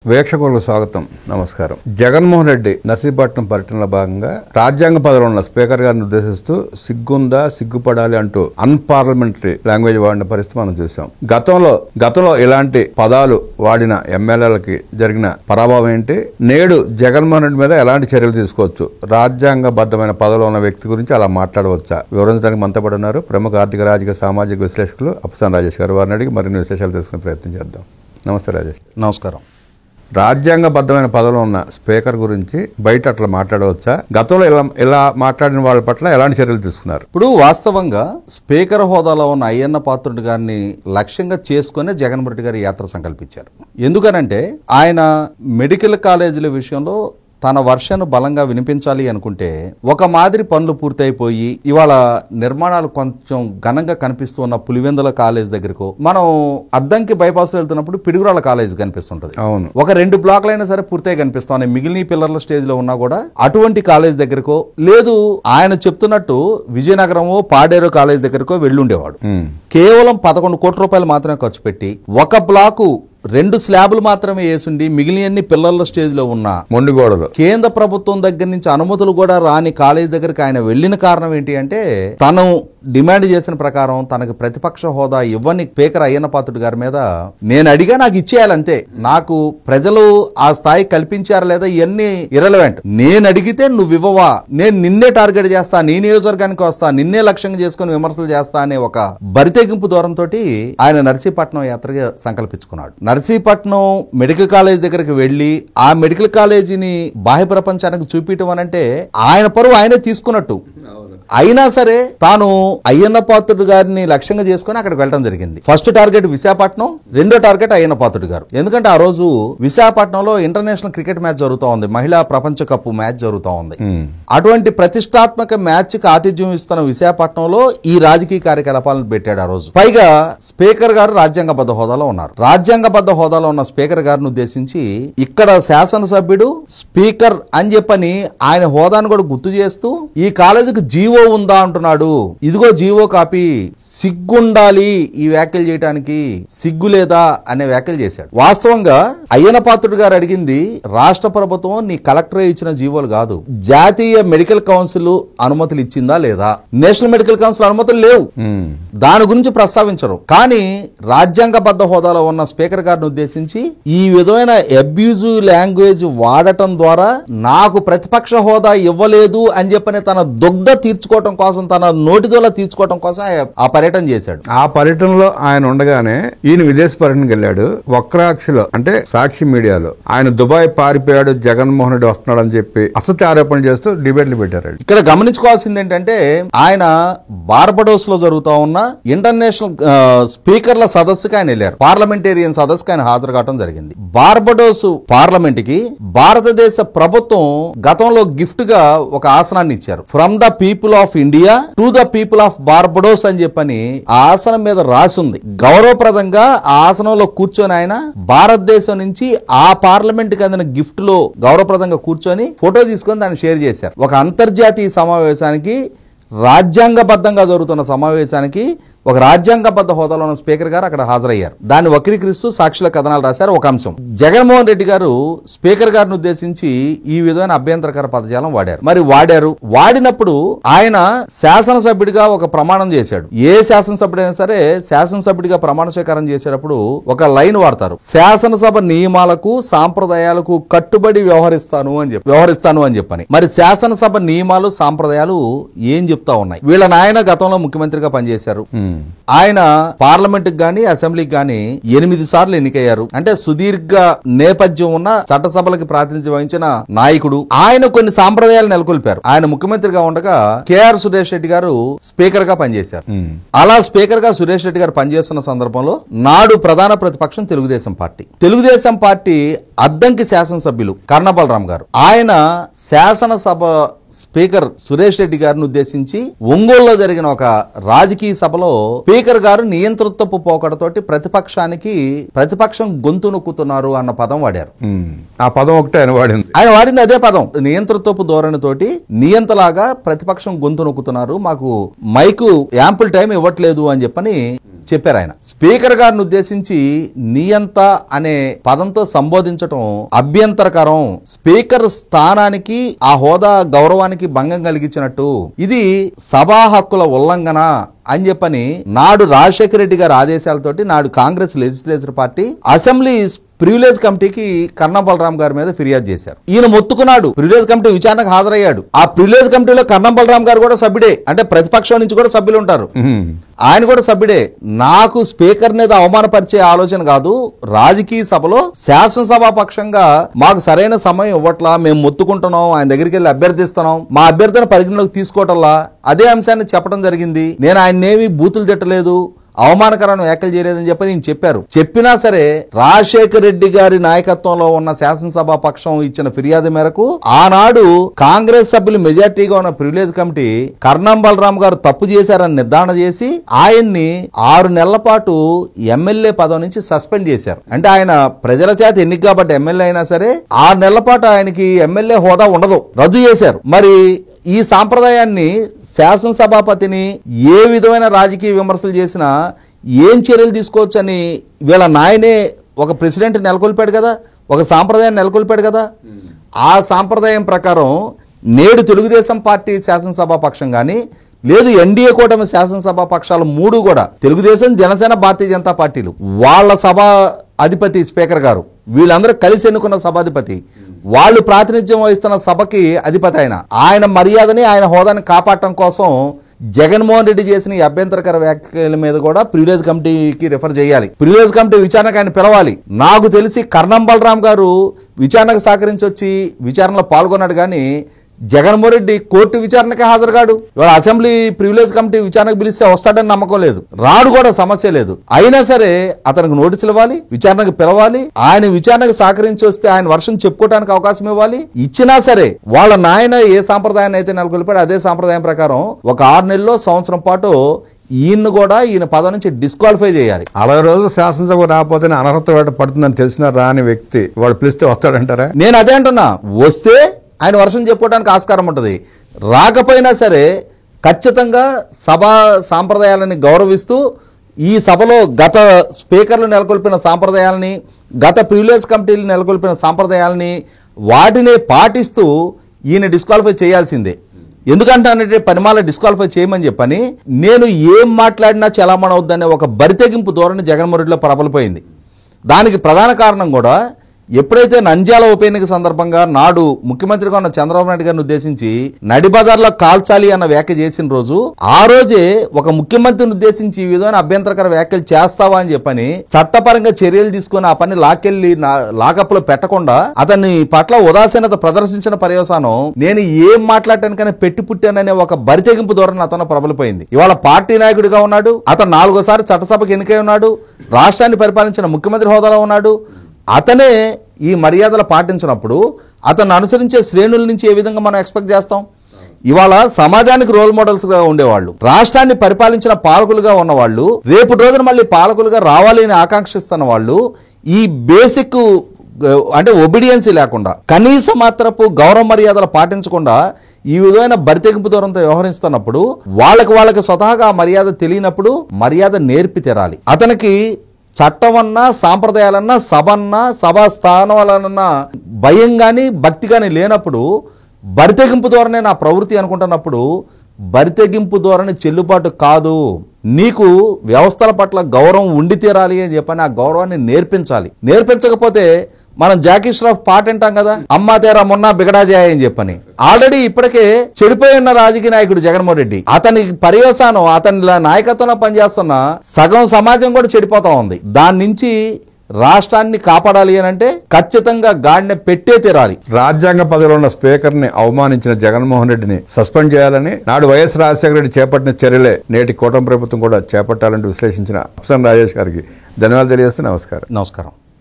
వీక్షకులకు స్వాగతం, నమస్కారం. జగన్మోహన్ రెడ్డి నర్సీపట్నం పర్యటనలో భాగంగా రాజ్యాంగ పదవిలో ఉన్న స్పీకర్ గారిని ఉద్దేశిస్తూ సిగ్గుందా, సిగ్గుపడాలి అంటూ అన్పార్లమెంటరీ లాంగ్వేజ్ వాడిన పరిస్థితి మనం చూసాం. గతంలో ఇలాంటి పదాలు వాడిన ఎమ్మెల్యేలకి జరిగిన పరాభవం ఏంటి, నేడు జగన్మోహన్ రెడ్డి మీద ఎలాంటి చర్యలు తీసుకోవచ్చు, రాజ్యాంగబద్ధమైన పదవిలో ఉన్న వ్యక్తి గురించి అలా మాట్లాడవచ్చా, వివరించడానికి మనతో పాటు ఉన్నారు ప్రముఖ ఆర్థిక రాజకీయ సామాజిక విశ్లేషకులు అప్పసాని రాజేష్ గారు. వారిని అడిగి మరిన్ని విశేషాలు తెలుసుకునే ప్రయత్నం చేద్దాం. నమస్తే రాజేష్. నమస్కారం. రాజ్యాంగబద్ధమైన పదవిలో ఉన్న స్పీకర్ గురించి బయట అట్లా మాట్లాడవచ్చా, గతంలో ఇలా మాట్లాడిన వాళ్ళ పట్ల ఎలాంటి చర్యలు తీసుకున్నారు? ఇప్పుడు వాస్తవంగా స్పీకర్ హోదాలో ఉన్న అయ్యన్న పాత్రుడు గారిని లక్ష్యంగా చేసుకునే జగన్మోహన్ రెడ్డి గారి యాత్ర సంకల్పించారు. ఎందుకనంటే ఆయన మెడికల్ కాలేజీల విషయంలో తన వర్షను బలంగా వినిపించాలి అనుకుంటే ఒక మాదిరి పనులు పూర్తయిపోయి ఇవాళ నిర్మాణాలు కొంచెం ఘనంగా కనిపిస్తూ ఉన్న పులివెందుల కాలేజ్ దగ్గరకు, మనం అద్దంకి బైపాస్ వెళ్తున్నప్పుడు పిడుగురాళ్ళ కాలేజ్ కనిపిస్తుంటది. అవును, ఒక 2 బ్లాక్లు అయినా సరే పూర్తిగా కనిపిస్తాయి. మిగిలిన పిల్లర్ల స్టేజ్ లో ఉన్నా కూడా అటువంటి కాలేజ్ దగ్గరకో, లేదు ఆయన చెప్తున్నట్టు విజయనగరమో పాడేరు కాలేజ్ దగ్గరకో వెళ్ళుండేవాడు. కేవలం 11 కోట్ల రూపాయలు మాత్రమే ఖర్చు పెట్టి ఒక బ్లాకు 2 స్లాబులు మాత్రమే వేసుండి మిగిలిన పిల్లర్ల స్టేజ్ లో ఉన్న మొండి గోడలు, కేంద్ర ప్రభుత్వం దగ్గర నుంచి అనుమతులు కూడా రాని కాలేజ్ దగ్గరికి ఆయన వెళ్లిన కారణం ఏంటి అంటే, తను డిమాండ్ చేసిన ప్రకారం తనకు ప్రతిపక్ష హోదా ఇవ్వని స్పీకర్ అయ్యన్న పాత్రుడు గారి మీద నేను అడిగా, నాకు ఇచ్చేయాలంతే, నాకు ప్రజలు ఆ స్థాయి కల్పించారా లేదా ఇవన్నీ ఇర్రెలవెంట్, నేను అడిగితే నువ్వు ఇవ్వవా, నేను నిన్నే టార్గెట్ చేస్తా, నీ నియోజకవర్గానికి వస్తా, నిన్నే లక్ష్యంగా చేసుకుని విమర్శలు చేస్తా అనే ఒక బరితెగింపు దూరంతో ఆయన నర్సీపట్నం యాత్రగా సంకల్పించుకున్నాడు. నర్సీపట్నం మెడికల్ కాలేజ్ దగ్గరికి వెళ్లి ఆ మెడికల్ కాలేజీని బాహ్య ప్రపంచానికి చూపించడం అనంటే ఆయన పరువు ఆయనే తీసుకున్నట్టు. అయినా సరే తాను అయ్యన్న పాత్రుడు గారిని లక్ష్యంగా చేసుకుని అక్కడికి వెళ్ళడం జరిగింది. ఫస్ట్ టార్గెట్ విశాఖపట్నం, రెండో టార్గెట్ అయ్యన్న పాత్రుడు గారు. ఎందుకంటే ఆ రోజు విశాఖపట్నంలో ఇంటర్నేషనల్ క్రికెట్ మ్యాచ్ జరుగుతూ ఉంది, మహిళా ప్రపంచ కప్ మ్యాచ్ జరుగుతూ ఉంది. అటువంటి ప్రతిష్టాత్మక మ్యాచ్ కి ఆతిథ్యం ఇస్తున్న విశాఖపట్నంలో ఈ రాజకీయ కార్యకలాపాలను పెట్టాడు ఆ రోజు. పైగా స్పీకర్ గారు రాజ్యాంగబద్ధ హోదాలో ఉన్నారు. రాజ్యాంగబద్ధ హోదాలో ఉన్న స్పీకర్ గారిని ఉద్దేశించి ఇక్కడ శాసనసభ్యుడు స్పీకర్ అని చెప్పని ఆయన హోదాను కూడా గుర్తు చేస్తూ ఈ కాలేజీకి జీవో ఉందా అంటున్నాడు. ఇదిగో జీవో కాపీ, సిగ్గుండాలి ఈ వ్యాఖ్యలు చేయడానికి, సిగ్గు లేదా అనే వ్యాఖ్యలు చేశాడు. వాస్తవంగా అయ్యన్న పాత్రుడు గారు అడిగింది రాష్ట్ర ప్రభుత్వం నీ కలెక్టరే ఇచ్చిన జీవోలు కాదు, జాతీయ మెడికల్ కౌన్సిల్ అనుమతులు ఇచ్చిందా లేదా. నేషనల్ మెడికల్ కౌన్సిల్ అనుమతులు లేవు, దాని గురించి ప్రస్తావించరు. కానీ రాజ్యాంగబద్ధ హోదాలో ఉన్న స్పీకర్ గారిని ఉద్దేశించి ఈ విధమైన అబ్యూజివ్ లాంగ్వేజ్ వాడటం ద్వారా నాకు ప్రతిపక్ష హోదా ఇవ్వలేదు అని చెప్పని తన దుగ్ధ తీర్చుకోవటం కోసం, తన నోటిదోలా తీర్చుకోవటం కోసం ఆ పర్యటన చేశాడు. ఆ పర్యటనలో ఆయన ఉండగానే ఈయన విదేశ పర్యటనకి వెళ్ళాడు. వక్రాక్షిలో అంటే సాక్షి మీడియాలో ఆయన దుబాయ్ పారిపోయాడు, జగన్మోహన్ రెడ్డి వస్తున్నాడు అని చెప్పి అసత్య ఆరోపణలు చేస్తూ డిబేట్లు పెట్టారు. ఇక్కడ గమనించుకోవాల్సింది ఏంటంటే, ఆయన బార్బడోస్ లో జరుగుతా ఉన్న ఇంటర్నేషనల్ స్పీకర్ల సదస్సుకి ఆయన వెళ్ళారు. పార్లమెంటేరియన్ సదస్సుకి ఆయన హాజరు కావడం జరిగింది. బార్బడోస్ పార్లమెంట్ కి భారతదేశ ప్రభుత్వం గతంలో గిఫ్ట్ గా ఒక ఆసనాన్ని ఇచ్చారు. From the people of India to the people of Barbados అని చెప్పని ఆ ఆసనం మీద రాసింది. గౌరవప్రదంగా ఆ ఆసనంలో కూర్చొని ఆయన భారతదేశం నుంచి ఆ పార్లమెంట్ కి అందిన గిఫ్ట్ లో గౌరవప్రదంగా కూర్చొని ఫోటో తీసుకొని దాన్ని షేర్ చేశారు. ఒక అంతర్జాతీయ సమావేశానికి, రాజ్యాంగబద్ధంగా జరుగుతున్న సమావేశానికి ఒక రాజ్యాంగబద్ధ హోదాలో ఉన్న స్పీకర్ గారు అక్కడ హాజరయ్యారు. దాన్ని వక్రీకరిస్తూ సాక్షుల కథనాలు రాశారు. ఒక అంశం, జగన్మోహన్ రెడ్డి గారు స్పీకర్ గారిని ఉద్దేశించి ఈ విధమైన అభ్యంతరకర పదజాలం వాడారు. వాడినప్పుడు ఆయన శాసనసభ్యుడిగా ఒక ప్రమాణం చేశాడు. ఏ శాసనసభ్యుడైనా సరే శాసనసభ్యుడిగా ప్రమాణ స్వీకారం చేసేటప్పుడు ఒక లైన్ వాడతారు, శాసనసభ నియమాలకు సాంప్రదాయాలకు కట్టుబడి వ్యవహరిస్తాను అని చెప్పని. మరి శాసనసభ నియమాలు సాంప్రదాయాలు ఏం చెప్తా ఉన్నాయి? వీళ్ళ నాయన గతంలో ముఖ్యమంత్రిగా పనిచేశారు. ఆయన పార్లమెంట్ గాని అసెంబ్లీకి గాని 8 సార్లు ఎన్నికయ్యారు. అంటే సుదీర్ఘ నేపథ్యం ఉన్న చట్టసభలకు ప్రాతినిధ్యం వహించిన నాయకుడు. ఆయన కొన్ని సాంప్రదాయాలు నెలకొల్పారు. ఆయన ముఖ్యమంత్రిగా ఉండగా కేఆర్ సురేష్ రెడ్డి గారు స్పీకర్ గా పనిచేశారు. అలా స్పీకర్ గా సురేష్ రెడ్డి గారు పనిచేస్తున్న సందర్భంలో నాడు ప్రధాన ప్రతిపక్షం తెలుగుదేశం పార్టీ అద్దంకి శాసనసభ్యులు కర్ణబలరాం గారు, ఆయన శాసనసభ స్పీకర్ సురేష్ రెడ్డి గారిని ఉద్దేశించి ఒంగోలులో జరిగిన ఒక రాజకీయ సభలో స్పీకర్ గారు నియంతృత్వపు పోకడతోటి ప్రతిపక్షం గొంతు నొక్కుతున్నారు అన్న పదం వాడారు. ఆ పదం ఒకటే ఆయన వాడింది అదే పదం. నియంతృత్వపు ధోరణితోటి నియంతలాగా ప్రతిపక్షం గొంతు నొక్కుతున్నారు, మాకు మైకు యాంపుల్ టైం ఇవ్వట్లేదు అని చెప్పని చెప్పారు. ఆయన స్పీకర్ గారిని ఉద్దేశించి నియంత అనే పదంతో సంబోధించటం అభ్యంతరకరం, స్పీకర్ స్థానానికి ఆ హోదా గౌరవానికి భంగం కలిగించినట్టు, ఇది సభా హక్కుల ఉల్లంఘన అని చెప్పని నాడు రాజశేఖర రెడ్డి గారి ఆదేశాలతోటి నాడు Congress legislature party assembly privilege కమిటీకి కర్ణం బలరాం గారి మీద ఫిర్యాదు చేశారు. ఈయన మొత్తుకున్నాడు, ప్రివిలేజ్ కమిటీ విచారణకు హాజరయ్యాడు. ఆ ప్రివిలేజ్ కమిటీలో కర్ణం బలరాం గారు కూడా సభ్యుడే, అంటే ప్రతిపక్షం నుంచి కూడా సభ్యులు ఉంటారు, ఆయన కూడా సభ్యుడే. నాకు స్పీకర్ మీద అవమానపరిచే ఆలోచన కాదు, రాజకీయ సభలో శాసనసభా పక్షంగా మాకు సరైన సమయం ఇవ్వట్లా, మేము మొత్తుకుంటున్నాం, ఆయన దగ్గరికి వెళ్ళి అభ్యర్థిస్తున్నాం, మా అభ్యర్థన పరిగణలోకి తీసుకోవటంలా అదే అంశాన్ని చెప్పడం జరిగింది. నేను ఆయన్నేమి బూతులు తిట్టలేదు, అవమానకరమైన వ్యాఖ్యలు చేయలేదని చెప్పి నేను చెప్పారు. చెప్పినా సరే రాజశేఖర రెడ్డి గారి నాయకత్వంలో ఉన్న శాసనసభ పక్షం ఇచ్చిన ఫిర్యాదు మేరకు ఆనాడు కాంగ్రెస్ సభ్యులు మెజార్టీగా ఉన్న ప్రివిలేజ్ కమిటీ కర్ణం బలరాం గారు తప్పు చేశారని నిర్ధారణ చేసి ఆయన్ని 6 నెలల పాటు ఎమ్మెల్యే పదవి నుంచి సస్పెండ్ చేశారు. అంటే ఆయన ప్రజల చేత ఎన్నిక కాబట్టి ఎమ్మెల్యే అయినా సరే 6 నెలల పాటు ఆయనకి ఎమ్మెల్యే హోదా ఉండదు, రద్దు చేశారు. మరి ఈ సాంప్రదాయాన్ని శాసనసభాపతిని ఏ విధమైన రాజకీయ విమర్శలు చేసినా ఏం చర్యలు తీసుకోవచ్చు అని వీళ్ళ నాయనే ఒక ప్రెసిడెంట్ నెలకొల్పాడు కదా, ఒక సాంప్రదాయాన్ని నెలకొల్పాడు కదా. ఆ సాంప్రదాయం ప్రకారం నేడు తెలుగుదేశం పార్టీ శాసనసభా పక్షం కానీ లేదు ఎన్డీఏ కూటమి శాసనసభా పక్షాలు 3 కూడా తెలుగుదేశం, జనసేన, భారతీయ జనతా పార్టీలు వాళ్ళ సభా అధిపతి స్పీకర్ గారు వీళ్ళందరూ కలిసి ఎన్నుకున్న సభాధిపతి, వాళ్ళు ప్రాతినిధ్యం వహిస్తున్న సభకి అధిపతి ఆయన మర్యాదని ఆయన హోదాని కాపాడటం కోసం జగన్మోహన్ రెడ్డి చేసిన ఈ అభ్యంతరకర వ్యాఖ్యల మీద కూడా ప్రివిలేజ్ కమిటీకి రిఫర్ చేయాలి. ప్రివిలేజ్ కమిటీ విచారణకు ఆయన పిలవాలి. నాకు తెలిసి కర్ణం బలరాం గారు విచారణకు సహకరించి వచ్చి విచారణలో పాల్గొన్నాడు కానీ జగన్మోహన్ రెడ్డి కోర్టు విచారణకే హాజరుగాడు. ఇవాళ అసెంబ్లీ ప్రివిలేజ్ కమిటీ విచారణకు పిలిస్తే వస్తాడని నమ్మకం లేదు, రాడు కూడా సమస్య లేదు. అయినా సరే అతనికి నోటీసులు ఇవ్వాలి, విచారణకు పిలవాలి, ఆయన విచారణకు సహకరించి వస్తే ఆయన వర్షం చెప్పుకోవడానికి అవకాశం ఇవ్వాలి. ఇచ్చినా సరే వాళ్ళ నాయన ఏ సాంప్రదాయాన్ని అయితే నెలకొల్పాడో అదే సాంప్రదాయం ప్రకారం ఒక 6 నెలల్లో సంవత్సరం పాటు ఈయన పదవి నుంచి డిస్క్వాలిఫై చేయాలి. 60 రోజులు శాసనసభ రాకపోతే అనర్హత వేట పడుతుందని తెలిసిన రాని వ్యక్తి వాడు పిలిస్తే వస్తాడంటారా? నేను అదే అంటున్నా, వస్తే ఆయన వర్షం చెప్పుకోవడానికి ఆస్కారం ఉంటుంది, రాకపోయినా సరే ఖచ్చితంగా సభా సాంప్రదాయాలని గౌరవిస్తూ ఈ సభలో గత స్పీకర్లు నెలకొల్పిన సాంప్రదాయాలని, గత ప్రివిలేజ్ కమిటీలు నెలకొల్పిన సాంప్రదాయాలని వాటిని పాటిస్తూ ఈయన డిస్క్వాలిఫై చేయాల్సిందే. ఎందుకంటే పనిమాల డిస్క్వాలిఫై చేయమని చెప్పని నేను ఏం మాట్లాడినా చలామణి అవుద్దనే ఒక బరితెగింపు ధోరణి జగన్మోహన్ రెడ్డిలో ప్రబలిపోయింది. దానికి ప్రధాన కారణం కూడా ఎప్పుడైతే నంద్యాల ఉప ఎన్నిక సందర్భంగా నాడు ముఖ్యమంత్రిగా ఉన్న చంద్రబాబు నాయుడు గారిని ఉద్దేశించి నడిబజార్లో కాల్చాలి అన్న వ్యాఖ్య చేసిన రోజు ఆ రోజే ఒక ముఖ్యమంత్రిని ఉద్దేశించి ఈ విధమైన అభ్యంతరకర వ్యాఖ్యలు చేస్తావా అని చెప్పని చట్టపరంగా చర్యలు తీసుకుని ఆ పని లాకెళ్లి లాకప్లో పెట్టకుండా అతన్ని పట్ల ఉదాసీనత ప్రదర్శించిన పర్యవసానం నేను ఏం మాట్లాడటానికైనా పెట్టి పుట్టాననే ఒక బరితెగింపు ధోరణి అతను ప్రబలిపోయింది. ఇవాళ పార్టీ నాయకుడిగా ఉన్నాడు, అతను 4వ చట్టసభకు ఎన్నికై ఉన్నాడు, రాష్ట్రాన్ని పరిపాలించిన ముఖ్యమంత్రి హోదాలో ఉన్నాడు. అతనే ఈ మర్యాదలు పాటించినప్పుడు అతను అనుసరించే శ్రేణుల నుంచి ఏ విధంగా మనం ఎక్స్పెక్ట్ చేస్తాం? ఇవాళ సమాజానికి రోల్ మోడల్స్ గా ఉండేవాళ్ళు, రాష్ట్రాన్ని పరిపాలించిన పాలకులుగా ఉన్నవాళ్ళు, రేపు రోజున మళ్ళీ పాలకులుగా రావాలి అని ఆకాంక్షిస్తున్న వాళ్ళు ఈ బేసిక్ అంటే ఒబీడియన్సీ లేకుండా, కనీస మాత్రపు గౌరవ మర్యాదలు పాటించకుండా ఈ విధమైన బరితెగింపు దూరంతో వ్యవహరిస్తున్నప్పుడు వాళ్ళకి స్వతహాగా మర్యాద తెలియనప్పుడు మర్యాద నేర్పి తెరాలి. అతనికి చట్టమన్నా సాంప్రదాయాలన్నా సభన్నా సభా స్థానాలన్నా భయం కానీ భక్తి కానీ లేనప్పుడు బరితెగింపు ధోరణి నా ప్రవృత్తి అనుకుంటున్నప్పుడు బరితెగింపు ధోరణి చెల్లుబాటు కాదు. నీకు వ్యవస్థల పట్ల గౌరవం ఉండి తీరాలి అని చెప్పని ఆ గౌరవాన్ని నేర్పించాలి. నేర్పించకపోతే మనం జాకీ ష్రాఫ్ పాట వింటాం కదా, అమ్మా తేరా మొన్న బిగడాజాయ అని చెప్పని. ఆల్రెడీ ఇప్పటికే చెడిపోయి ఉన్న రాజకీయ నాయకుడు జగన్మోహన్ రెడ్డి, అతని పర్యవసానం అతని నాయకత్వంలో పనిచేస్తున్న సగం సమాజం కూడా చెడిపోతా ఉంది. దాని నుంచి రాష్ట్రాన్ని కాపాడాలి అని అంటే ఖచ్చితంగా గాడిని పెట్టే తీరాలి. రాజ్యాంగ పదవిలో ఉన్న స్పీకర్ ని అవమానించిన జగన్మోహన్ రెడ్డిని సస్పెండ్ చేయాలని నాడు వైఎస్ రాజశేఖర రెడ్డి చేపట్టిన చర్యలే నేటి కూటమి ప్రభుత్వం కూడా చేపట్టాలంటూ విశ్లేషించిన అప్సన్ రాజేష్ గారికి ధన్యవాదాలు తెలియజేస్తూ నమస్కారం.